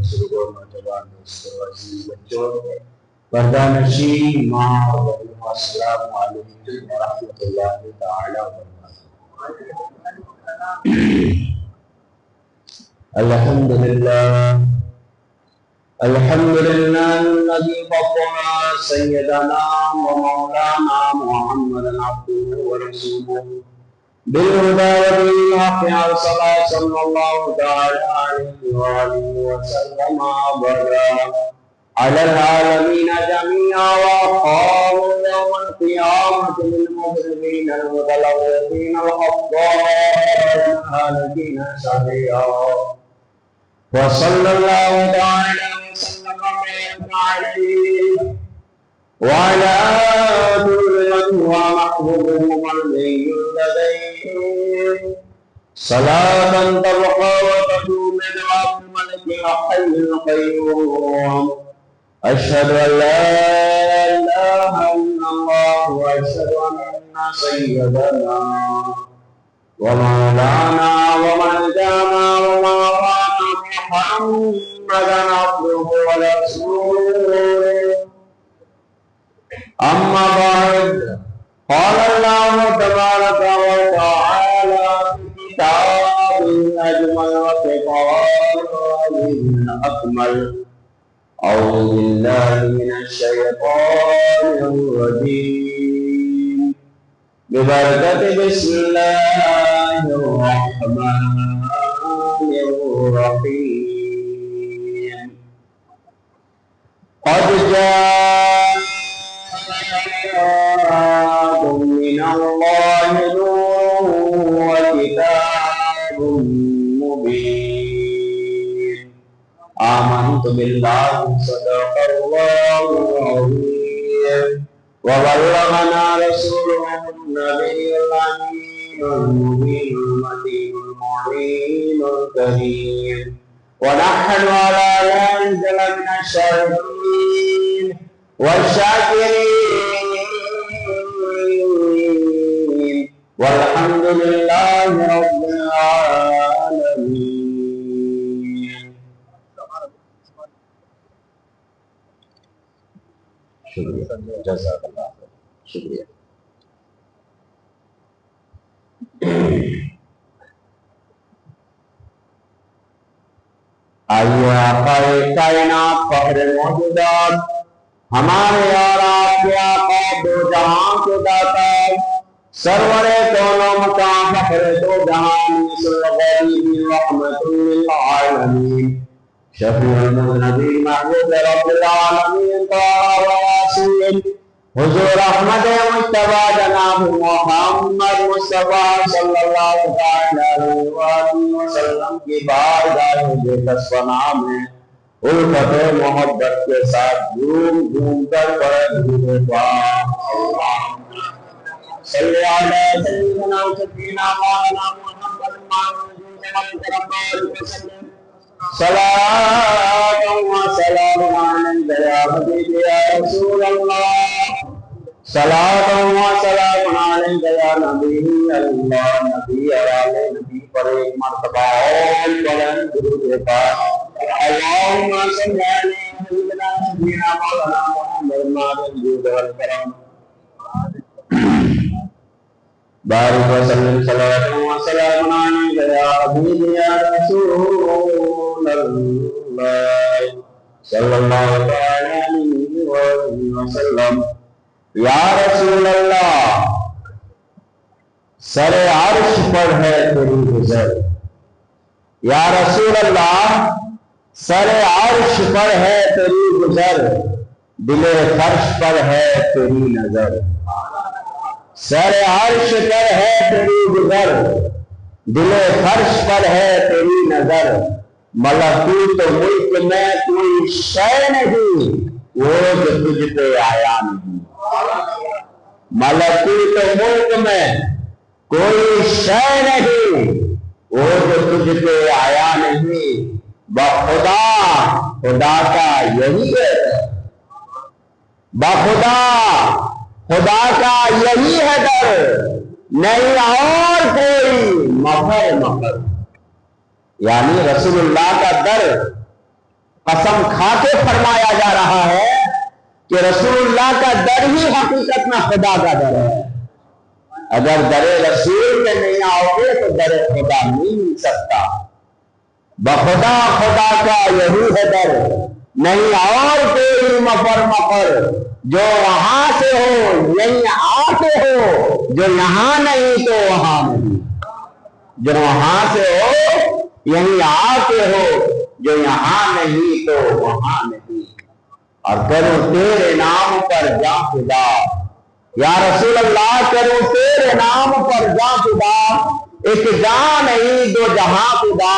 بزرگوں نوجوان دوستوں عزیز بچوں پردہ نشین ماں اور بہنوں السلام علیکم ورحمۃ اللہ تعالی وبرکاتہ۔ الحمدللہ الذی فضل سیدنا و مولانا محمد عبدہ ورسولہ بالہدی ودین الحق ارسلہ صلی اللہ تعالی علیہ وآلہ وسلم وبارک علی العالمین جميعا وقام یوم القیامة للمجرمین المتلوثین الخطائین الہالکین سعیدا وصلی اللہ تعالی وسلم وبارک علیہ وعلى كل من هو محبوب مرضي لديه صلاة تبقى وتدوم على الملك الحي القيوم أشهد أن لا إله إلا الله وأشهد أن سيدنا ومولانا وملجانا ومولانا محمدا عبده ورسوله أما بعد قال الله تبارك وتعالى في كتابه أجمل وكتابه أكمل أعوذ بالله من الشيطان الرجيم ببركة بسم الله الرحمن الرحيم قد جاء من الله نور وكتاب مبين آمنت بالله صدق الله العظيم وبلغنا رسوله النبي الأمين المبين المتين المعين الكريم ونحن على ذلك من الشاهدين والشاكرين والحمد لله رب العالمين۔ شکریہ، جزاک اللہ خیر، شکریہ۔ آئیے آقا کائنات فخر موجودات ہمارے اور آپ کے آقا دو جہاں کے داتا سرور دونوں مقام فخر دو جہان صلی اللہ رحمت للعالمین شفیع المذنبین محبوب رب العالمین طاہر واسین حضور احمد مجتبی جناب محمد مصطفیٰ صلی اللہ علیہ وآلہ وسلم کی بارگاہ بے کسفنا میں الفت محبت کے ساتھ جھوم جھوم کر پڑھ دھوے پاک صلی علی سیدنا سیدنا مولانا محمد صلاۃ و سلام علیک یا حبیب یا رسول اللہ صلاۃ و سلام علیک یا نبی اللہ نبی علیہ نبی پر ایک مرتبہ اور بلند درود پاک اللهم صل على سيدنا مولانا محمد مالك الجود والكرم بارك وسلم صلاة وسلام عليك يا حبيبي يا رسول الله صلى الله عليه وسلم یا رسول اللہ سر عرش پر ہے تیری گزر، یا رسول اللہ سر عرش پر ہے تیری گزر، دل فرش پر ہے تیری نظر، سر عرش پر ہے تیری گزر، دل فرش پر ہے تیری نظر، ملکوت ملک میں کوئی شے نہیں وہ جو تجھ پہ آیا نہیں، ملکوت ملک میں کوئی شے نہیں وہ جو تجھ پہ آیا نہیں، بخدا خدا کا یہی ہے، بخدا خدا کا یہی ہے در، نہیں اور کوئی مفر مفر، یعنی رسول اللہ کا در قسم کھا کے فرمایا جا رہا ہے کہ رسول اللہ کا ڈر ہی حقیقت میں خدا کا ڈر ہے. اگر در رسول کے نہیں آؤ گے تو در خدا نہیں مل سکتا. بخدا خدا کا یہی ہے ڈر، نہیں اور کوئی مفر مفر. جو وہاں سے ہو یہیں آتے ہو، جو یہاں نہیں تو وہاں نہیں. جو وہاں سے ہو یہیں آتے ہو، جو یہاں نہیں تو وہاں نہیں. اور کروں تیرے نام پر جاں فدا، یا رسول اللہ کروں تیرے نام پر جاں فدا. ایک جہاں نہیں دو جہاں فدا،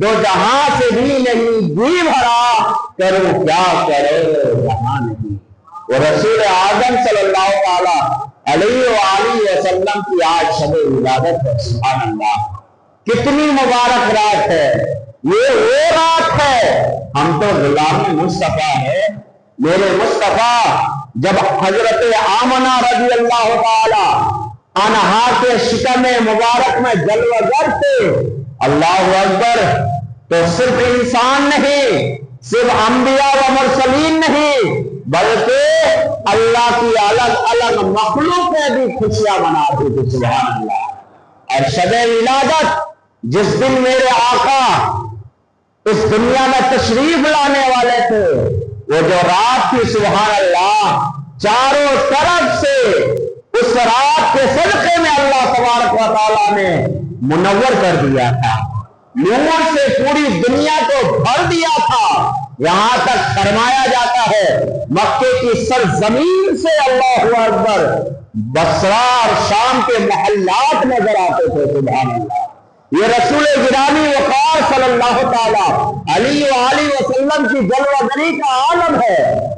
دو جہاں سے بھی نہیں جی بھرا. کروں کیا کرو جہاں نہیں. وہ رسول اعظم صلی اللہ تعالی علیہ وآلہ وسلم کی آج شب ولادت ہے. سبحان اللہ، کتنی مبارک رات ہے. یہ وہ رات ہے، ہم تو غلام مصطفیٰ ہے. میرے مصطفیٰ جب حضرت آمنہ رضی اللہ تعالی عنہا کے شکم مبارک میں جلوہ گر تھے، اللہ اکبر، تو صرف انسان نہیں، صرف انبیاء و مرسلین نہیں، بلکہ اللہ کی الگ الگ مخلوقیں بھی خوشیاں مناتی تھی. سبحان اللہ. اور شب ولادت جس دن میرے آقا اس دنیا میں تشریف لانے والے تھے، وہ جو رات تھی، سبحان اللہ، چاروں طرف سے اس رات کے صدقے میں اللہ تبارک و تعالیٰ نے منور کر دیا تھا. نور سے پوری دنیا کو بھر دیا تھا. یہاں تک فرمایا جاتا ہے مکے کی سرزمین سے اللہ اکبر بصرہ اور شام کے محلات نظر آتے تھے. سبحان اللہ. یہ رسول گرامی وقار صلی اللہ تعالی علیہ وآلہ وسلم کی جلوہ گری کا عالم ہے.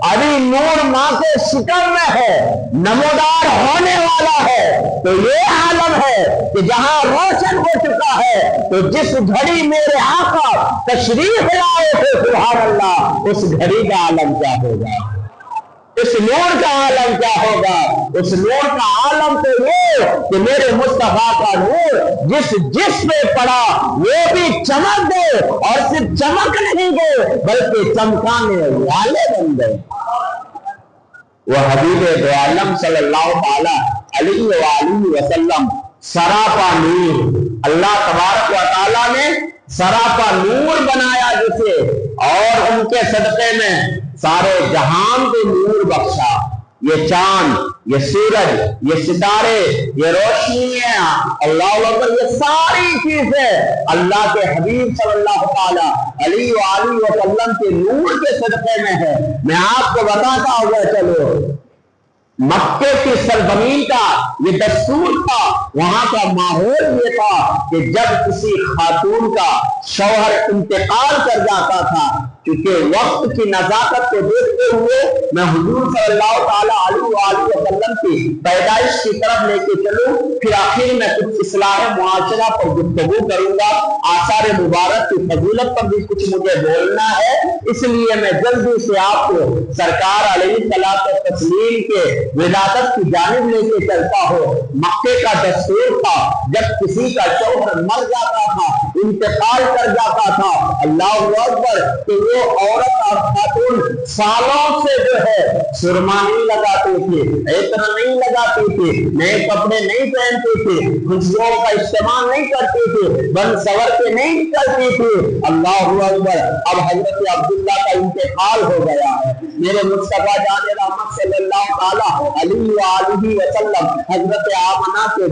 ابھی نور ماں کے شکم میں ہے، نمودار ہونے والا ہے. تو یہ عالم ہے کہ جہاں روشن ہو چکا ہے، تو جس گھڑی میرے آقا تشریف لائے تھے، سبحان اللہ، اس گھڑی کا عالم کیا ہوگا، اس نور کا عالم کیا ہوگا. اس نور کا عالم تو یہ کہ میرے مصطفیٰ کا نور جس جس پہ پڑا وہ بھی چمک گئے، اور صرف چمک نہیں گئے بلکہ چمکانے والے بن گئے. وہ حبیب دو عالم صلی اللہ تعالی علیہ وآلہ وسلم سراپا نور، اللہ تبارک و تعالیٰ نے سراپا نور بنایا جسے، اور ان کے صدقے میں سارے جہان کو نور بخشا. یہ چاند، یہ سورج، یہ ستارے، یہ روشنیاں، اللہ اکبر، یہ ساری چیزیں اللہ کے حبیب صلی اللہ تعالی علیہ وآلہ وسلم کے نور کے صدقے میں ہے. میں آپ کو بتاتا ہوا چلو، مکے کی سرزمین کا یہ دستور تھا، وہاں کا ماحول یہ تھا کہ جب کسی خاتون کا شوہر انتقال کر جاتا تھا، کیونکہ وقت کی نزاکت کو دیکھتے ہوئے میں حضور صلی اللہ تعالی علیہ وآلہ وسلم کی پیدائش کی طرف لے کے چلوں، پھر آخر میں کچھ اصلاح معاشرہ پر گفتگو کروں گا. آثار مبارک کی فضیلت پر بھی کچھ مجھے بولنا ہے، اس لیے میں جلدی سے آپ کو سرکار علیہ الصلوۃ والتسلیم کے ولادت کی جانب لے کے چلتا ہوں. مکے کا دستور تھا جب کسی کا شوہر مر جاتا تھا، انتقال کر جاتا تھا، اللہ اکبر، کہ وہ عورت اور خاتون سالوں سے جو ہے سرما نہیں لگاتی تھی، عطر نہیں لگاتی تھی، نئے کپڑے نہیں پہنتی تھی، خوشبوؤں کا استعمال نہیں کرتی تھی، بن سور کے نہیں نکلتی تھی. اللہ اکبر. اب حضرت عبداللہ کا انتقال ہو گیا ہے. میرے مصطفیٰ جان رحمت صلی اللہ تعالی علیہ وآلہ وسلم حضرت آمنہ کے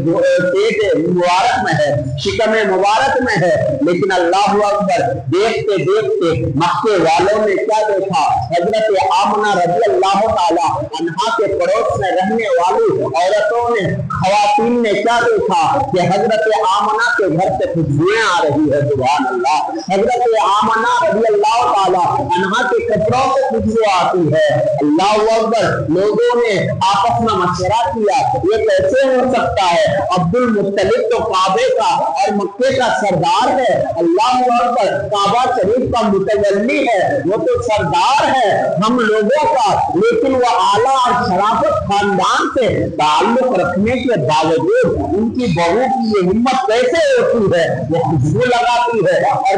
پیٹ مبارک میں ہے، شکم مبارک میں ہے. لیکن اللہ اکبر، دیکھتے دیکھتے مکے والوں نے کیا دیکھا، حضرت آمنہ رضی اللہ تعالی عنہا کے پڑوس میں رہنے والی عورتوں نے، خواتین نے کیا دیکھا کہ حضرت آمنہ کے گھر سے خوشبوئیں آ رہی ہے. سبحان اللہ. حضرت آمنہ رضی اللہ تعالی عنہا کے کپڑوں سے خوشبو آتی ہے. اللہ اکبر. لوگوں نے آپس میں مشورہ کیا، یہ کیسے ہو سکتا ہے؟ عبد المطلب تو کعبے کا اور مکے کا سردار ہے. اللہ اکبر. کعبہ شریف کا متولی ہے، وہ تو سردار ہے ہم لوگوں کا، لیکن وہ اعلیٰ اور شرافت خاندان سے تعلق رکھنے کے باوجود ان کی بہو کی یہ ہمت کیسے ہوتی ہے؟ وہ خوشبو لگاتی ہے، اور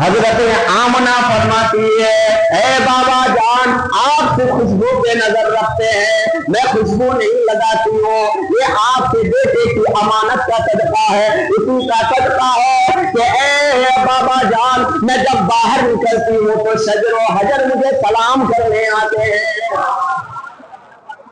حضرت آمنہ فرماتی ہے اے بابا جان آپ سے خوشبو پہ نظر رکھتے ہیں، میں خوشبو نہیں لگاتی ہوں، یہ آپ کے بیٹے کی امانت کا صدقہ ہے، اسی کا صدقہ ہے کہ اے بابا جان میں جب باہر نکلتی ہوں تو شجر و حجر مجھے سلام کرنے آتے ہیں۔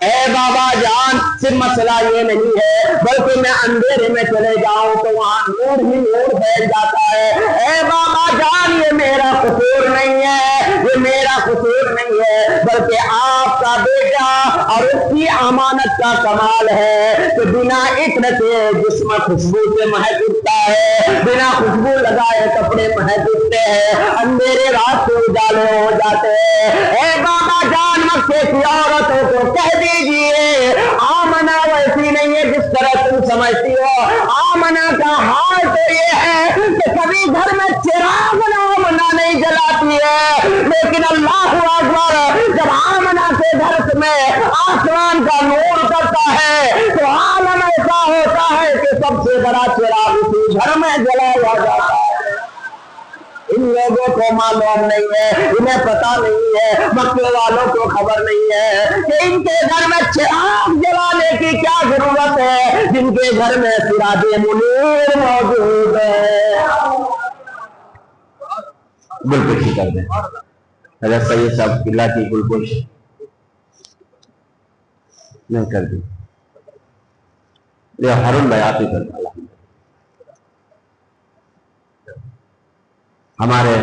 اے بابا جان صرف مسئلہ یہ نہیں ہے بلکہ میں اندھیرے میں چلے جاؤں تو وہاں نور ہی نور پھیل جاتا ہے۔ اے بابا جان یہ میرا قصور نہیں ہے، یہ میرا قصور نہیں ہے بلکہ آپ کا بیٹا اور اس کی امانت کا کمال ہے کہ بنا عطر کے جسم خوشبو سے مہک اٹھتا ہے، بنا خوشبو لگائے کپڑے مہک اٹھتے ہیں، اندھیرے رات سے اجالے ہو جاتے ہیں۔ اے بابا جان مکے کی عورتوں کو کہہ دیجئے آمنہ ویسی نہیں ہے جس طرح تم سمجھتی ہو، آمنہ کا حال تو یہ ہے کہ کبھی گھر میں چراغ آمنہ نہیں جلاتی ہے، لیکن اللہ اکبر جب آمنہ کے گھر میں آسمان کا نور کرتا ہے تو عالم ایسا ہوتا ہے کہ سب سے بڑا چراغ اسی گھر میں جلایا جاتا ہے۔ ان لوگوں کو معلوم نہیں ہے، انہیں پتا نہیں ہے، مکے والوں کو خبر نہیں ہے کہ ان کے گھر میں چراغ جلانے کی کیا ضرورت ہے، جن کے گھر میں سراج منیر موجود ہے۔ بالکل ٹھیک کر دیں حضرت سید صاحب قلعہ کی گلگوش نہیں کر دی، یہ ہارون بیات ہی کرتا ہے۔ ہمارے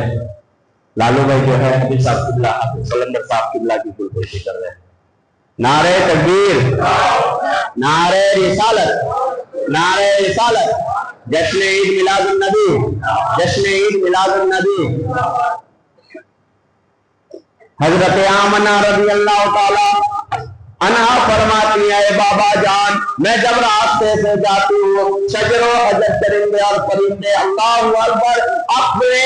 لالو بھائی جو ہے حبیب صاحب قبلہ سلندر صاحب قبلہ کی گلگوشی کر رہے ہیں۔ نعرہ تکبیر، نعرہ رسالت، نعرہ رسالت، جشن عید میلاد النبی، جشن عید میلاد النبی۔ حضرت آمنہ رضی اللہ تعالی عنہا فرماتی ہے اے بابا جان میں جب راستے سے جاتی ہوں شجر و حجر چرندے اور پرندے اللہ اکبر اپنے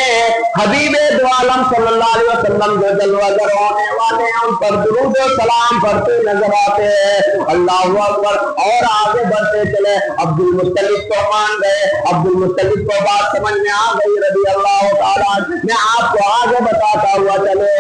حبیب دو عالم صلی اللہ علیہ وسلم جو جلوہ گر ہونے والے ہیں ان پر درود و سلام پڑھتے نظر آتے ہیں، اللہ اکبر۔ اور آگے بڑھتے چلے، عبد المطلب کو مان گئے، عبد المطلب کو بات سمجھ میں آ گئی رضی اللہ تعالیٰ۔ میں آپ کو آگے بتاتا ہوا چلے،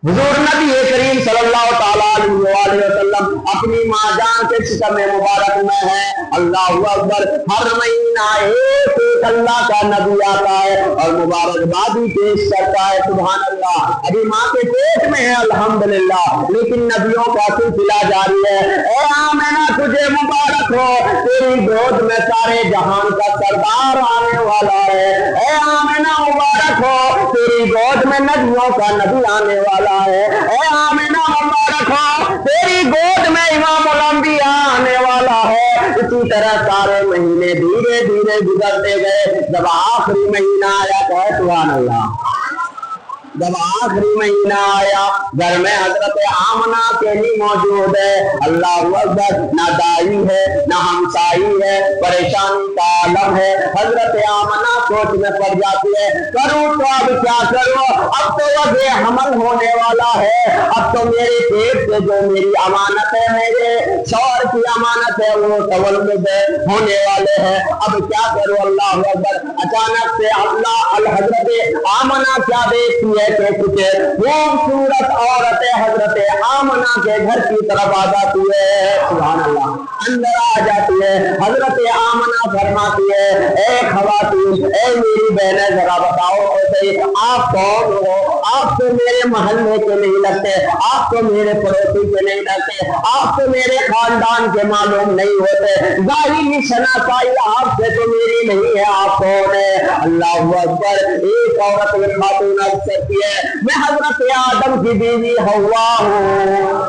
حضور نبی کریم صلی اللہ تعالیٰ علیہ وسلم اپنی ماں جان کے شکم مبارک میں ہے، اللہ اکبر۔ ہر مہینہ ایک ایک اللہ کا نبی آتا ہے اور مبارکبادی پیش کرتا ہے، سبحان اللہ۔ ابھی ماں کے پیٹ میں ہے الحمدللہ، لیکن نبیوں کا سلسلہ جاری ہے۔ اے آمنہ تجھے مبارک ہو، تیری گود میں سارے جہان کا سردار آنے والا ہے۔ اے آمنہ مبارک ہو، تیری گود میں نبیوں کا نبی آنے والا ہے۔ اے آمنہ مبارک ہو، تیری گود میں امام الانبیاء آنے والا ہے۔ اسی طرح سارے مہینے دھیرے دھیرے گزرتے گئے، جب آخری مہینہ آیا تو سبحان اللہ، جب آخری مہینہ آیا گھر میں حضرت آمنہ کے لیے موجود ہے، اللہ اکبر۔ نہ دائی ہے نہ ہمسائی ہے، پریشانی کا عالم ہے۔ حضرت آمنہ سوچ میں پڑ جاتی ہے کروں تو اب کیا کروں، اب تو وضع حمل ہونے والا ہے، اب تو میرے پیٹ سے جو میری امانت ہے، میرے شوہر کی امانت ہے وہ تولد ہونے والے ہیں، اب کیا کروں اللہ اکبر۔ اچانک سے اللہ حضرت آمنہ کیا دیکھتی ہے کہ کچھ خوبصورت عورت حضرت آمنہ کے گھر کی طرف آ جاتی ہے، سبحان اللہ، اندر آ جاتی ہے۔ حضرت آمنہ فرماتی ہے اے خواتین، اے میری بہنیں ذرا بتاؤ آپ کون ہو، آپ تو میرے محلے کے نہیں لگتے، آپ تو میرے پڑوسی کے نہیں لگتے، آپ تو میرے خاندان کے معلوم نہیں ہوتے، ظاہری شناسائی آپ سے تو میری نہیں ہے، آپ کون ہے؟ اللہ اکبر۔ ایک عورت خاتون عرض کرتی ہے میں حضرت آدم کی بیوی حوا ہوں،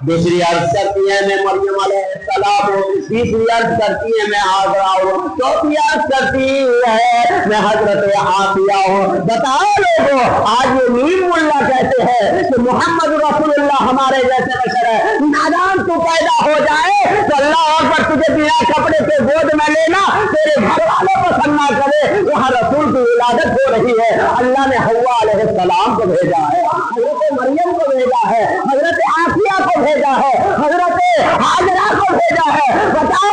دوسری عرض کرتی ہے میں مریم علیہ السلام ہوں، تیسری عرض کرتی ہے میں حاضرہ ہوں، چوتھی عرض کرتی ہے میں حضرت عافیہ ہوں۔ بتاؤ لوگوں، آج یہ نیم ملا کہتے ہیں کہ محمد رسول اللہ ہمارے جیسے بشر ہے، نادان تو پیدا ہو جائے تو اللہ اکبر تجھے بنا کپڑے سے گود میں لینا تیرے گھر والے پسند نہ کرے، وہاں رسول کی ولادت ہو رہی ہے، اللہ نے حوا علیہ السلام کو بھیجا ہے، حضرت مریم کو بھیجا ہے، حضرت عافیہ کو بھیجا ہے، حضرت حاجرہ کو بھیجا ہے۔ بتاؤ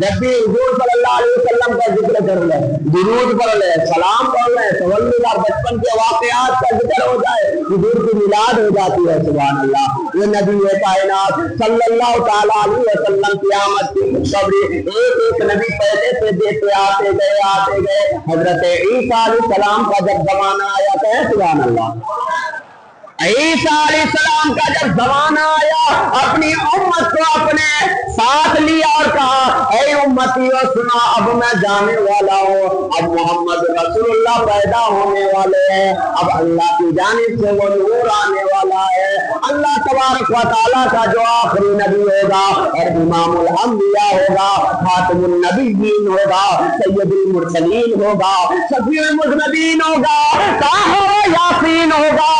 جب بھی حضور صلی اللہ علیہ وسلم کا ذکر کر لیں، درود پڑھ لیں، سلام پڑھ لیں، تولد اور بچپن کے واقعات کا ذکر ہو جائے، حضور کی میلاد ہو جاتی ہے۔ سبحان اللہ۔ یہ نبی کائنات صلی اللہ تعالیٰ علیہ وسلم قیامت کی خوشخبری ایک ایک نبی پہلے سے دیتے آتے گئے۔ حضرت عیسیٰ علیہ السلام کا جب زمانہ آیا ہے، سبحان اللہ، عیسیٰ علیہ السلام کا جب زمانہ آیا، اپنی امت کو اپنے ساتھ لیا اور کہا، اے امتیوں سنا، اب میں جانے والا ہوں، اب محمد رسول اللہ پیدا ہونے والے ہیں، اب اللہ کی جانب سے وہ نور آنے والا ہے، اللہ تبارک و تعالیٰ کا جو آخری نبی ہوگا اور امام الانبیاء ہوگا، خاتم النبیین ہوگا، سید المرسلین ہوگا، شفیع المذنبین ہوگا، طاہر یاسین ہوگا۔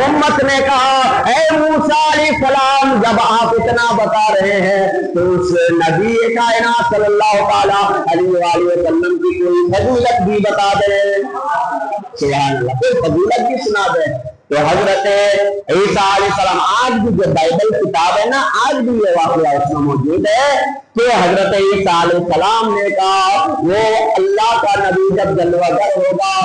امت نے کہا، اے موسیٰ علیہ السلام، جب آپ اتنا بتا رہے ہیں تو اس نبی کائنات صلی اللہ تعالیٰ علیہ وآلہ وسلم کی کوئی فضیلت بھی بتا دیں۔ سبحان اللہ، کوئی فضیلت بھی سنا دیں۔ تو حضرت عیسیٰ علیہ السلام، آج بھی جو بائبل کتاب ہے نا، آج بھی یہ واقعہ اس میں موجود ہے کہ حضرت عیسیٰ علیہ السلام نے کہا، وہ اللہ کا نبی جب جلوہ گر ہوگا،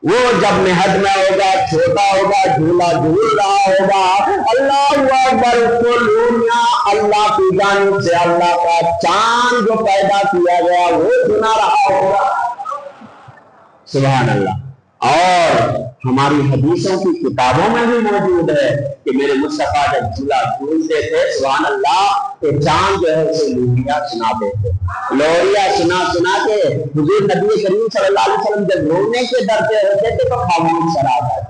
وہ جب مہد میں ہوگا، چھوٹا ہوگا، جھولا جھول رہا ہوگا، اللہ اکبر، اس کو لونیا اللہ کی جانب سے اللہ کا چاند جو پیدا کیا گیا وہ سنا رہا ہوگا۔ سبحان اللہ۔ اور ہماری حدیثوں کی کتابوں میں بھی موجود ہے کہ میرے مصطفیٰ جب جھولا جھولتے تھے، سبحان اللہ، کہ چاند جو ہے اسے لوریاں سناتے تھے، لوریاں سنا کے حضور نبی کریم صلی اللہ علیہ وسلم جب رونے کے ڈرتے ہوتے تھے تو خاموش رہا تھا۔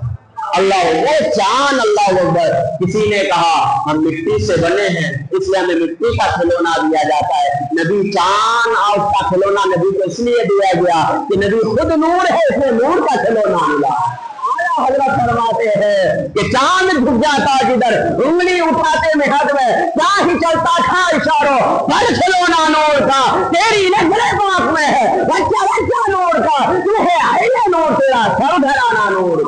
اللہ، وہ چاند، اللہ اکبر۔ کسی نے کہا ہم مٹی سے بنے ہیں، اس لیے ہمیں مٹی کا کھلونا دیا جاتا ہے۔ نبی چاند اور اس کا کھلونا نبی کو اس لیے دیا گیا کہ نبی خود نور ہے، اس میں نور کا کھلونا ملا۔ حضرت فرماتے ہیں کہ چاند جھک جاتا جدھر، انگلی اٹھاتے مہد میں، کیا ہی چلتا تھا اشاروں، پر کھلونا نور کا، تیری نظریں پاک میں ہے، بچہ نور کا، تو ہے عین نور تیرا، سر گھرانا نور۔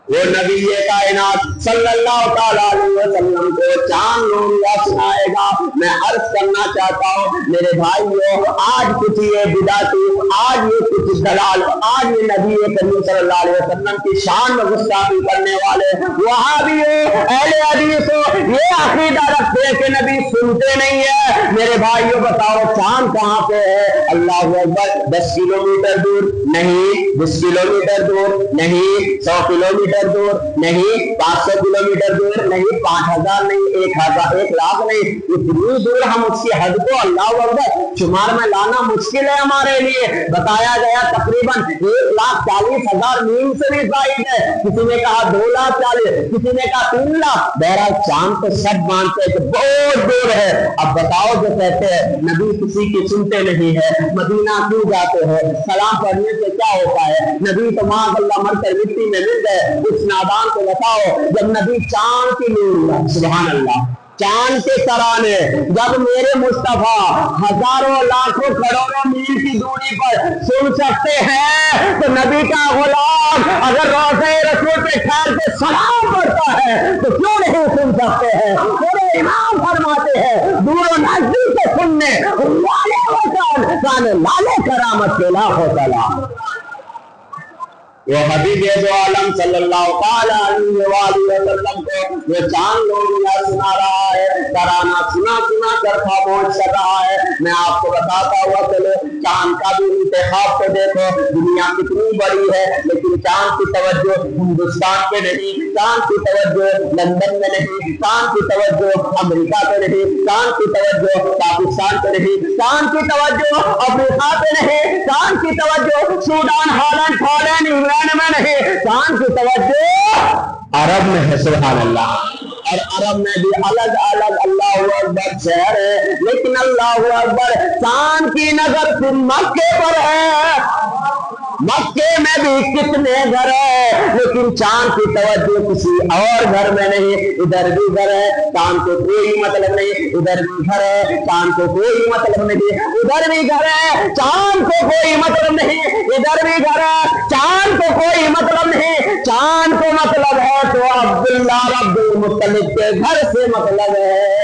وہ نبی کائنات صلی اللہ تعالیٰ علیہ وسلم کو چاند نوریا سنائے گا۔ میں عرض کرنا چاہتا ہوں میرے بھائیوں، آج کچھ یہ بدعتی، آج یہ کچھ دلال، آج یہ نبی کریم صلی اللہ علیہ وسلم کی شان میں گستاخی کرنے والے وہابیوں، اہل حدیثوں، یہ عقیدہ رکھتے ہیں کہ نبی سنتے نہیں ہے۔ میرے بھائیوں بتاؤ، چاند کہاں پہ ہے؟ اللہ اکبر، 10 کلومیٹر دور نہیں، 20 کلومیٹر دور نہیں، 100 کلومیٹر دور نہیں، 500 کلومیٹر دور نہیں، 5000 نہیں، 1000، 1 لاکھ نہیں، اتنی دور ہم اس کی حد کو اللہ اکبر شمار میں لانا مشکل ہے ہمارے لیے۔ بتایا گیا تقریباً 1,40,000 میل سے بھی زائد ہے، کسی نے کہا 2,40,000، کسی نے کہا 3 لاکھ۔ بہرحال چاند تو سب مانتے ہیں کہ بہت دور ہے۔ اب بتاؤ، جو کہتے ہیں نبی کسی کی سنتے نہیں ہے، مدینہ کیوں جاتے ہیں، سلام پڑھنے سے کیا ہوتا ہے، نبی تو معاذ اللہ مر کر مٹی میں مل گئے، اس نادان کو بتاؤ جب نبی چاند کی نور، سبحان اللہ، چاند کے ترانے جب میرے مصطفیٰ ہزاروں لاکھوں کروڑوں میل کی دوری پر سن سکتے ہیں تو نبی کا غلام اگر روضہ رسول پہ ٹھہر کے سلام پڑھتا ہے تو کیوں نہیں سن سکتے ہیں؟ پورے امام فرماتے ہیں دور و نزدیک سے سننے والے وطن کان لالے کرامت کے لاکھوں سلام۔ وہ حبیب دو عالم صلی اللہ تعالیٰ علیہ وآلہ وسلم کو وہ چاند لوریاں سنا رہا ہے، ترانہ سنا کر خاموش کر رہا ہے۔ میں آپ کو بتاتا ہوا چلو، چاند کا بھی انتخاب کو دیکھو، دنیا کتنی بڑی ہے لیکن چاند کی توجہ ہندوستان پہ نہیں، چاند کی توجہ لندن میں نہیں، چاند کی توجہ امریکہ پہ نہیں، چاند کی توجہ پاکستان پہ نہیں، چاند کی توجہ افریقہ پہ نہیں، چاند کی توجہ سوڈان، ہالینڈ، پولینڈ، انگلینڈ میں نہیں، چاند کی توجہ عرب میں ہے۔ سبحان اللہ۔ اور عرب میں بھی الگ الگ اللہ اکبر شہر ہے، لیکن اللہ اکبر چاند کی نظر صرف مکے پر ہے۔ مکے میں بھی کتنے گھر ہے لیکن چاند کی توجہ کسی اور گھر میں نہیں، ادھر بھی گھر ہے، چاند کو کوئی مطلب نہیں، ادھر بھی گھر ہے، چاند کو کوئی مطلب نہیں، ادھر بھی گھر ہے، چاند کو کوئی مطلب نہیں، ادھر بھی گھر ہے، چاند کو کوئی مطلب نہیں۔ چاند کو مطلب ہے تو عبداللہ عبد المطلب کے گھر سے مطلب ہے۔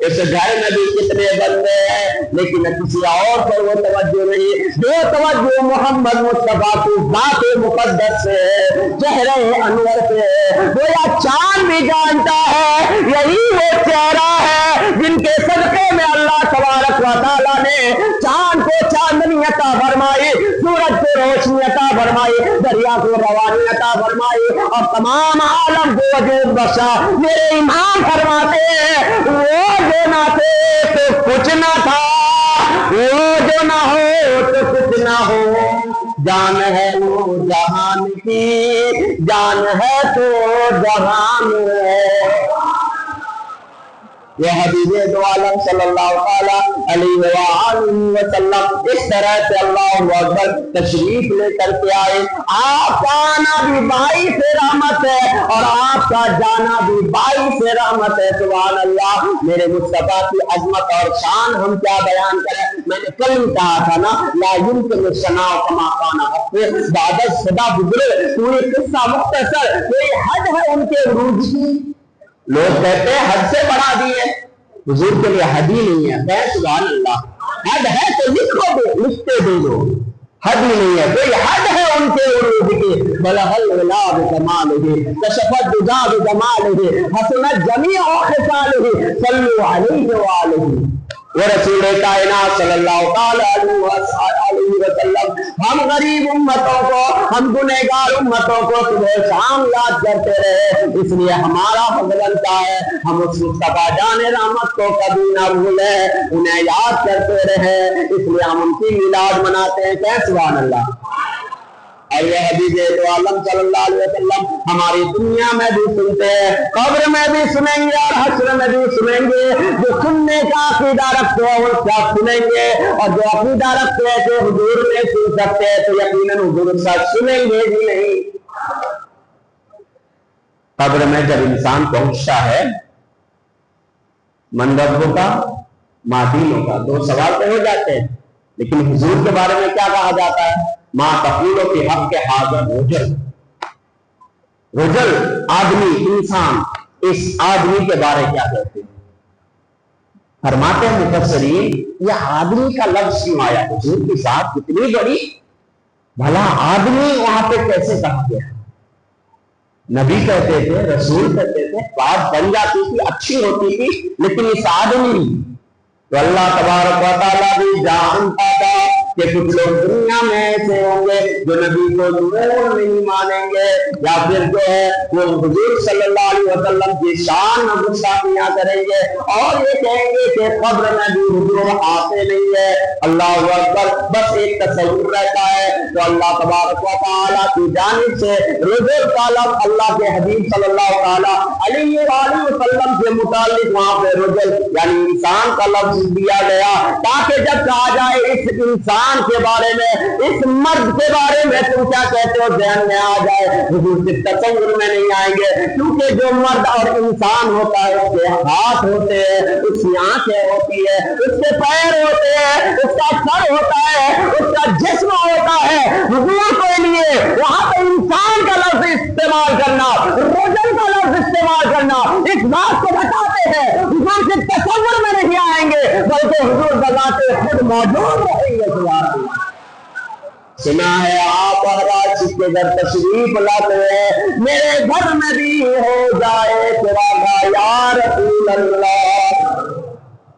اس گھر میں بھی کتنے بندے ہیں لیکن کسی اور پر وہ توجہ نہیں، جو توجہ محمد مصطفیٰ کی ذات مقدس سے ہے، چہرے انور سے ہے۔ گویا چاند بھی جانتا ہے یہی وہ چہرہ ہے جن کے صدقے میں اللہ تبارک و تعالیٰ نے چاند کو چاندنی عطا فرمائی، سورج کو روشنی عطا فرمائی، دریا کو روانی عطا فرمائی، اور تمام عالم کو وجود بخشا۔ میرے امام فرماتے ہیں وہ جو نہ تھے تو کچھ نہ تھا، وہ جو نہ ہو تو کچھ نہ ہو، جان ہے وہ جہان کی، جان ہے تو جہان ہے۔ یہ حبیب دو عالم صلی اللہ علیہ وآلہ وسلم اس طرح سے اللہ اکبر تشریف لے کر کے آئے۔ آپ کا آنا بھی باعث رحمت ہے اور آپ کا جانا بھی باعث رحمت ہے۔ سبحان اللہ۔ میرے مصطفیٰ کی عظمت اور شان ہم کیا بیان کریں؟ میں نے کل کہا تھا نا، لا يمكن الثناء كما كان حقه بعد الصدا بزرگ۔ پوری قصہ مختصر، کوئی حد ہے ان کے عروج کی؟ لوگ کہتے ہیں حد سے بڑھا دیے، حضور کے لیے حد ہی نہیں ہے۔ خیر سبحان اللہ، حد ہے تو لکھو دے، لکھتے دے دو، حد ہی نہیں ہے، کوئی حد ہے ان کے عروج کی۔ بلغ العلا بکمالہ، کشف الدجی بجمالہ، حسنت جمیع خصالہ، صلوا علیہ وآلہ۔ ورسول کائنات صلی اللہ علیہ وسلم ہم غریب امتوں کو، ہم گنہگار امتوں کو صبح شام یاد کرتے رہے، اس لیے ہمارا فضل کیا ہے، ہم اس مصطفیٰ جان رحمت کو کبھی نہ بھولیں، انہیں یاد کرتے رہے، اس لیے ہم ان کی میلاد مناتے ہیں۔ کہ سبحان اللہ۔ اور یہ حبیب دو عالم صلی اللہ علیہ وسلم ہماری دنیا میں بھی سنتے ہیں، قبر میں بھی سنیں گے اور حشر میں بھی سنیں گے۔ جو سننے کا عقیدہ رکھتے ہیں وہ کیا سنیں گے، اور جو عقیدہ رکھتے ہیں کہ حضور میں سن سکتے ہیں تو یقیناً حضور سچ سنیں گے بھی نہیں۔ قبر میں جب انسان پہنچتا ہے، من ربک ما دینک، دو سوال تو ہو جاتے ہیں، لیکن حضور کے بارے میں کیا کہا جاتا ہے؟ ما تقول فی حق حاضر رجل، رجل آدمی، انسان، اس آدمی کے بارے کیا کہتے ہیں؟ فرماتے ہیں مفسرین یہ آدمی کا لفظ کیوں آیا؟ حضور کی ذات کتنی بڑی، بھلا آدمی وہاں پہ کیسے کہا گیا؟ نبی کہتے تھے، رسول کہتے تھے، بات بن جاتی تھی، اچھی ہوتی تھی، لیکن اس آدمی تو اللہ تبارک و تعالیٰ بھی جانتا تھا کہ کچھ لوگ دنیا میں ایسے ہوں گے جو نبی کو نور نہیں مانیں گے، یا پھر جو ہے وہ حضور صلی اللہ علیہ وسلم کی شان میں گستاخیاں کریں گے، اور یہ کہیں گے کہ قبر میں بھی حضور آتے نہیں ہے۔ اللہ اکبر۔ بس ایک تصور رہتا ہے، تو اللہ تبارک و تعالیٰ کی جانب سے رجل کا لفظ اللہ کے حبیب صلی اللہ تعالیٰ علیہ وآلہ وسلم کے متعلق وہاں پہ رجل یعنی انسان کا لفظ دیا گیا، تاکہ جب کہا جائے اس انسان کے بارے میں، اس مرد کے بارے میں تم کیا کہتے ہو، ذہن میں آ جائے، حضور کے تصور میں نہیں آئیں گے، کیونکہ جو مرد اور انسان ہوتا ہے اس کے ہاتھ ہوتے ہیں، اس کی آنکھیں ہوتی ہے، اس کے پیر ہوتے ہیں، اس کا سر ہوتا ہے، اس کا جسم ہوتا ہے۔ حضور کے لیے وہاں پہ انسان کا لفظ استعمال کرنا، رجل کا لفظ استعمال کرنا اس بات کو بتاتے ہیں حضور کے تصور میں نہیں آئیں گے، بلکہ حضور بذات خود موجود رہیں گے۔ سنا ہے آپ حضرات کے گھر تشریف لاتے ہیں، میرے گھر میں بھی ہو جائے تیرا گھر یا رسول اللہ۔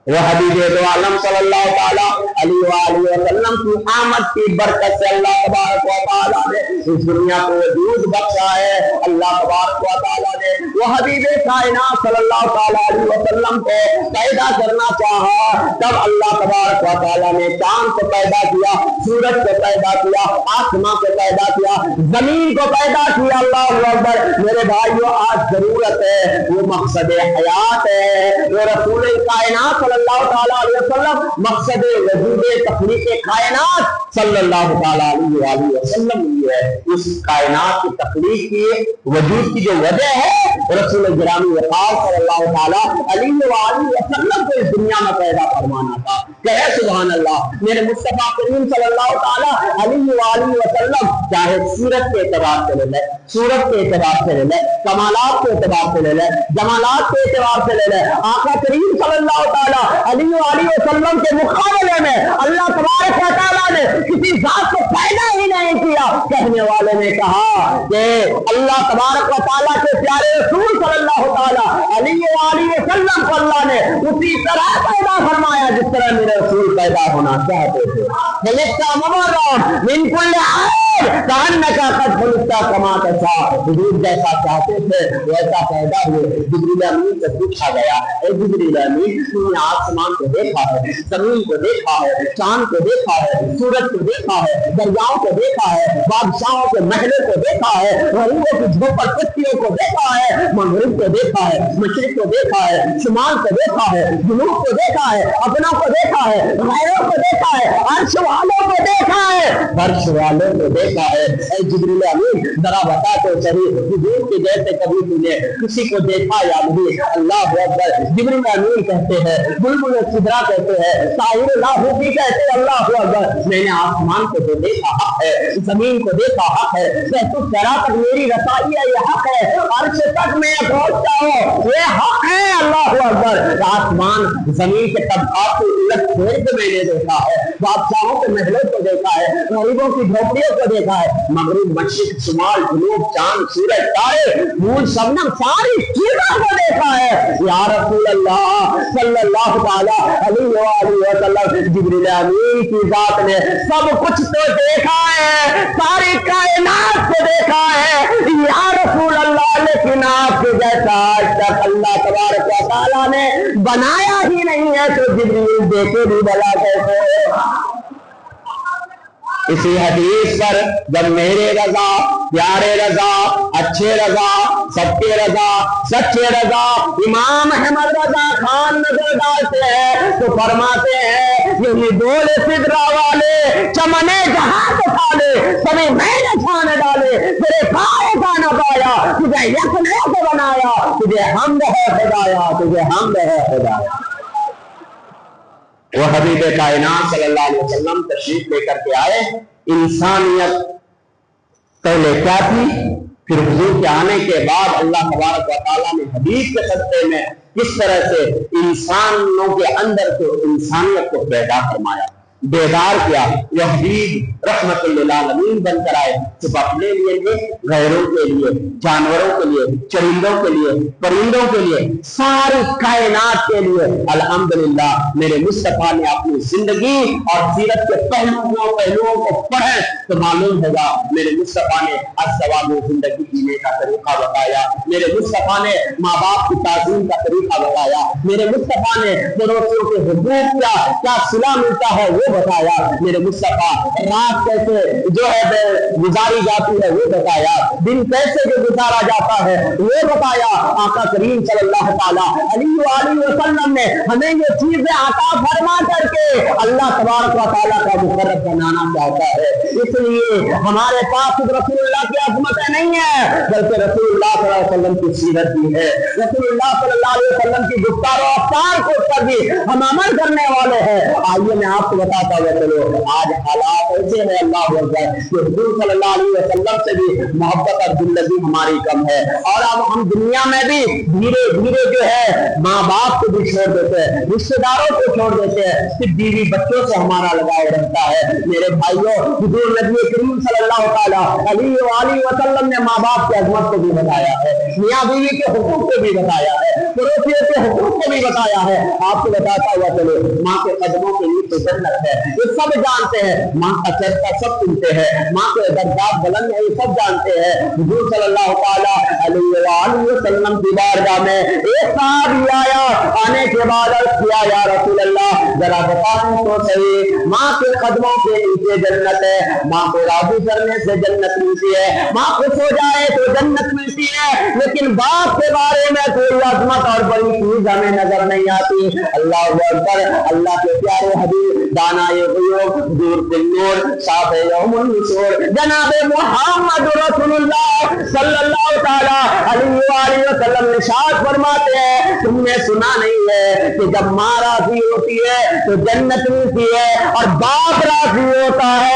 وہ حبیب دو عالم صلی اللہ تعالیٰ علیہ وآلہ وسلم کی آمد کی برکت سے اللہ تبارک و تعالیٰ نے اس دنیا کو وجود بخشا ہے۔ اللہ تبارک و تعالیٰ نے وہ حبیب کائنات صلی اللہ تعالیٰ علیہ وسلم کو پیدا کرنا چاہا، تب اللہ تبارک و تعالیٰ نے چاند کو پیدا کیا، سورج کو پیدا کیا، آسمان کو پیدا کیا، زمین کو پیدا کیا۔ اللہ اکبر۔ میرے بھائیو، آج ضرورت ہے وہ مقصد حیات ہے، وہ رسول کائنات صلی اللہ تعالیٰ علیہ وسلم مقصد وجود تخلیق کائنات صلی اللہ تعالیٰ علیہ وسلم یہ ہے۔ اس کائنات کی تخلیق کی وجود کی جو وجہ ہے رسول گرامی وقار صلی اللہ تعالیٰ علیہ وسلم کو اس دنیا میں پیدا فرمانا تھا۔ کہے سبحان اللہ۔ میرے مصطفیٰ کریم صلی اللہ اللہ تعالیٰ علیہ وسلم چاہے سیرت کے اعتبار سے لے لے، صورت کے اعتبار سے لے لے، کمالات کے اعتبار سے لے لے، جمالات کے اعتبار سے لے لے، آقا کریم صلی اللہ تعالیٰ علیہ وسلم کے مقابلے میں اللہ تبارک و تعالیٰ نے کسی ذات کو پیدا ہی نہیں کیا۔ کہنے والے نے کہا کہ اللہ تبارک و تعالیٰ کے پیارے رسول صلی اللہ تعالیٰ علیہ وسلم کو اللہ نے اسی طرح پیدا فرمایا جس طرح میرے رسول پیدا ہونا چاہتے تھے۔ خلقت مبرأ من کل عیب کأنک قد خلقت کما تشاء، حضور جیسا چاہتے تھے ویسا پیدا ہوئے۔ جبریل امین سے پوچھا گیا، اے جبریل امین تم نے آسمان کو دیکھا ہے، زمین کو دیکھا ہے، چاند کو دیکھا ہے، سورج کو دیکھا ہے، دریاؤں کو دیکھا ہے، بادشاہوں کے محلوں کو دیکھا ہے، غریبوں کی جھوپڑ پٹیوں کو دیکھا ہے، مغرب کو دیکھا ہے، مشرق کو دیکھا ہے، شمال کو دیکھا ہے، جنوب کو دیکھا ہے، اپنوں کو دیکھا ہے، غیروں کو دیکھا ہے، عرش والوں کو دیکھا ہے، فرش والوں کو دیکھا ہے۔ اے جبریل امین ذرا بتا تو صحیح حضور کے جیسے کبھی تم نے کسی کو دیکھا یا نہیں؟ اللہ اکبر۔ جبریل امین کہتے ہیں، بلبل سدرا کہتے ہیں، طاہر لاہوتی کہتے ہیں، اللہ اکبر میں نے آسمان کو تو دیکھا حق ہے، زمین کو دیکھا حق ہے، صحرا تک میری رسائی ہے یہ حق ہے، عرش تک میں پہنچتا ہوں یہ حق ہے۔ اللہ اکبر۔ آسمان زمین کے طبقات کو الٹ پھیر کے میں نے دیکھا ہے، بادشاہوں کے محلوں کو دیکھا ہے، غریبوں کی جھوپڑیوں کو دیکھا ہے، مغرب مشرق شمال جنوب چاند سورج تارے پھول شبنم ساری چیزوں کو دیکھا ہے۔ یا رسول اللہ صلی اللہ تعالی علیہ وسلم جبریل امین کی ذات نے سب کچھ تو دیکھا ہے، ساری کائنات کو دیکھا ہے یا رسول اللہ، لیکن آپ کے جیسا آج تک اللہ تبارک و تعالیٰ نے بنایا ہی نہیں ہے، تو جبریل دیکھے بھی بلا کیسے؟ اسی حدیث پر جب میرے رضا پیارے رضا اچھے رضا سب کے رضا سچے رضا امام احمد رضا خان نظر ڈالتے ہیں تو فرماتے ہیں یہی دول سدرا والے چمنے جہاں اٹھا لے سبھی میں نے چھانے ڈالے تیرے پائے کا نہ پایا، تجھے یکنے کو بنایا، تجھے حمد ہے خدایا، تجھے حمد ہے خدایا۔ وہ حبیب کائنات صلی اللہ علیہ وسلم تشریف لے کر کے آئے، انسانیت پہلے کیا تھی، پھر حضور کے آنے کے بعد اللہ تبارک و تعالیٰ نے حبیب کے صدقے میں کس طرح سے انسانوں کے اندر کو انسانیت کو پیدا فرمایا، بیدار کیا۔ وہ حبیب رحمت للعالمین بن کر آئے، صرف اپنے لیے نہیں، غیروں کے لیے، جانوروں کے لیے، چرندوں کے لیے، پرندوں کے لیے، ساری کائنات کے لیے۔ الحمدللہ میرے مصطفیٰ نے اپنی زندگی اور سیرت کے پہلوؤں کو پڑھیں تو معلوم ہوگا میرے مصطفیٰ نے الثواب زندگی جینے کا طریقہ بتایا، میرے مصطفیٰ نے ماں باپ کی تعظیم کا طریقہ بتایا، میرے مصطفیٰ نے پڑوسیوں کے حقوق کیا صلہ ملتا ہے وہ بتایا، میرے مصطفیٰ رات کیسے جو ہے گزاری جاتی ہے وہ بتایا، دن کیسے جو گزارا جاتا ہے وہ بتایا۔ آقا کریم صلی اللہ تعالیٰ علیہ وسلم نے ہمیں یہ چیزیں عطا فرما کر کے اللہ تبارک و تعالیٰ کا مقرب بنانا چاہتا ہے۔ اس لیے ہمارے پاس رسول اللہ کی عظمتیں نہیں ہے بلکہ رسول اللہ صلی اللہ علیہ وسلم کی سیرت بھی ہے، رسول اللہ صلی اللہ علیہ وسلم کی گفتار و افکار کو پر بھی ہم عمل کرنے والے ہیں۔ آئیے میں آپ کو بتاتا ہوں، چلو آج حالات ایسے ہیں اللہ اکبر کہ حضور صلی اللہ علیہ وسلم سے بھی محبت اور دللگی ہماری کم ہے، اور اب ہم دنیا میں بھی دھیرے دھیرے جو ہے ماں باپ کو بھی چھوڑ دیتے ہیں، رشتے داروں کو چھوڑ دیتے ہیں، صرف بیوی بچوں سے ہمارا لگاؤ رہتا ہے۔ میرے بھائیوں، حضور نبی کریم صلی اللہ تعالیٰ علیہ وسلم نے ماں باپ کی عظمت کو بھی بتایا ہے، میاں بیوی کے حقوق کو بھی بتایا ہے، پڑوسیوں کے حقوق کو بھی بتایا ہے۔ آپ کو بتاتا ہوا چلو ماں کے قدموں کے لیے تو جنت ہے، یہ سب جانتے ہیں، ماں کا چرچا سب سنتے ہیں، ماں کے درجات بلند ہے یہ سب جانتے ہیں۔ حضور صلی اللہ تعالیٰ علیہ وسلم کی بارگاہ میں ایک صحابی آیا، آنے کے بعد عرض کیا یا رسول اللہ ذرا بتاؤں تو صحیح، ماں کے قدموں کے نیچے جنت ہے، ماں کو راضی کرنے سے جنت ملتی ہے، ماں خوش ہو جائے تو جنت ملتی ہے، لیکن باپ کے بارے میں کوئی عظمت اور بڑی چیز ہمیں نظر نہیں آتی۔ اللہ اکبر۔ اللہ کے پیارے حبیب دانائے غیوب دور النور صاحب یوم النشور جناب محمد رسول اللہ صلی اللہ تعالی علیہ وسلم ارشاد فرماتے ہیں، تم نے سنا نہیں ہے کہ جب ماں راضی ہوتی ہے تو جنت ملتی ہے، اور باپ راضی ہوتا ہے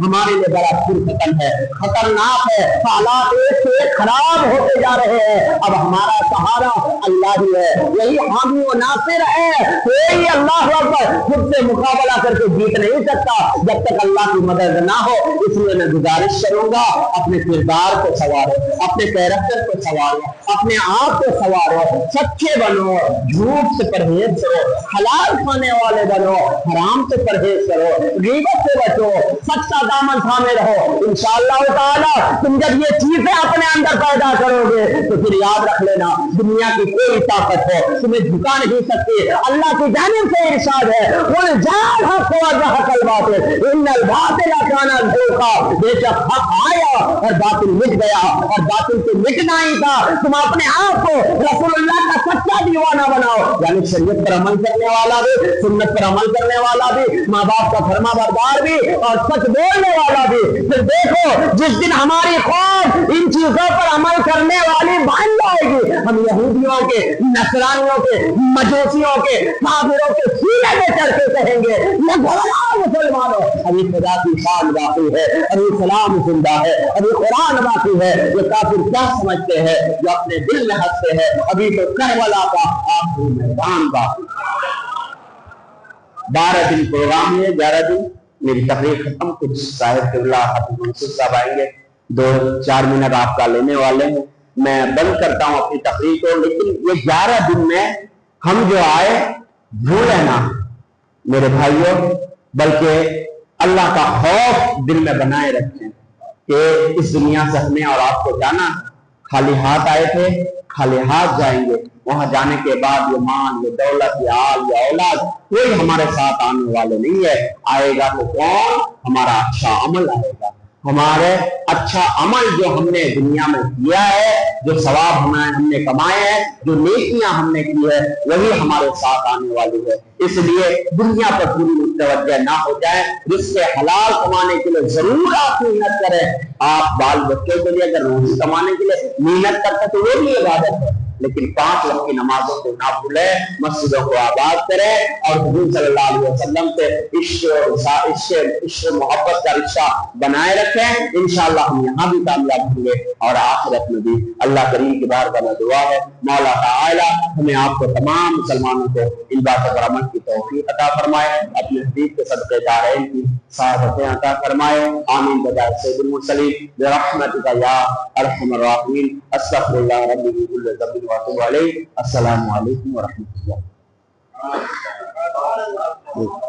ہمارے لیے بڑا پرفتن ہے، خطرناک ہے، حالات ایک سے ایک خراب ہوتے جا رہے ہیں۔ اب ہمارا سہارا اللہ ہی ہے، یہی حامی و ناصر ہے، کوئی اللہ اکبر خود سے مقابلہ کر کے جیت نہیں سکتا جب تک اللہ کی مدد نہ ہو۔ اس لیے میں گزارش کروں گا اپنے کردار کو سنوارو، اپنے کیریکٹر کو سنوارو، اپنے آپ کو سنوارو، سچے بنو، جھوٹ سے پرہیز کرو، حلال کھانے والے بنو، حرام سے پرہیز کرو، غیبت سے بچو، سچ کا دامن تھامے رہو۔ انشاءاللہ تعالی تم جب یہ چیزیں اپنے اندر پیدا کرو گے تو پھر یاد رکھ لینا دنیا کی کوئی طاقت ہو تمہیں جھکا نہیں سکتی۔ اللہ کی جانب سے ارشاد ہے قل جاء الحق وزهق الباطل ان الباطل كان زهوقا، بے شک حق آیا اور باطل مٹ گیا، اور باطل سے مٹنا ہی تھا۔ تم اپنے آپ کو رسول اللہ کا سچا دیوانہ بناؤ، یعنی شریعت پر عمل کرنے والا بھی، سنت پر عمل کرنے والا بھی، ماں باپ کا فرما بردار بھی، اور سچ بولنے والا بھی۔ پھر دیکھو جس دن ہماری قوم ان چیزوں پر عمل کرنے والی بن جائے گی، ہم یہودیوں کے، نصرانیوں کے، مجوسیوں کے، کافروں کے سینے میں چڑھ کے کہیں گے مسلمانوں ابھی خدا کی شان باقی ہے، ابھی سلام زندہ ہے، ابھی قرآن باقی ہے۔ یہ کافر کیا سمجھتے ہیں؟ جو اپنے دل میں ہنستے ہیں، ابھی تو کربلا کا آخری میدان باقی ہے۔ 12 دن پروگرام ہے، 11 دن میری تقریر ختم، کچھ صاحب قبلہ حافظ منصور صاحب آئیں گے، 2-4 منٹ آپ کا لینے والے ہیں، میں بند کرتا ہوں اپنی تقریر کو۔ لیکن یہ 11 دن میں ہم جو آئے بھولے نہ میرے بھائیوں، بلکہ اللہ کا خوف دل میں بنائے رکھیں کہ اس دنیا سے ہمیں اور آپ کو جانا، خالی ہاتھ آئے تھے، خالی ہاتھ جائیں گے۔ وہاں جانے کے بعد یہ مان، یہ دولت، یہ آل، یہ اولاد کوئی ہمارے ساتھ آنے والے نہیں ہے۔ آئے گا تو کون؟ ہمارا اچھا عمل آئے گا، ہمارے اچھا عمل جو ہم نے دنیا میں کیا ہے، جو ثواب ہم نے کمائے ہیں، جو نیکیاں ہم نے کی ہے، وہی ہمارے ساتھ آنے والی ہے۔ اس لیے دنیا پر پوری متوجہ نہ ہو جائے، رزق حلال کمانے کے لیے ضرور آپ محنت کریں۔ آپ بال بچوں کے لیے اگر روزی کمانے کے لیے محنت کرتے تو وہ بھی عبادت ہے، لیکن 5 وقت کی نمازوں کو نہ بھولیں، مسجدوں کو آباد کریں، اور حضور صلی اللہ علیہ وسلم سے عشق محبت کا رشتہ بنائے رکھیں۔ انشاءاللہ ہم یہاں بھی کامیاب ہوں گے اور آخرت میں بھی۔ اللہ کریم کی بارگاہ میں دعا ہے مولا تعالی ہمیں آپ کو تمام مسلمانوں کو ان باتوں پر عمل کی توفیق عطا فرمائے، اپنے حبیب کے صدقے دارین کی سعادتیں عطا فرمائے۔ آمین بجائے سید المرسلین برحمتک یا ارحم الراحمین۔ استغفر اللہ ربی من کل ذنب واتوب علیہ۔ السلام علیکم ورحمۃ اللہ۔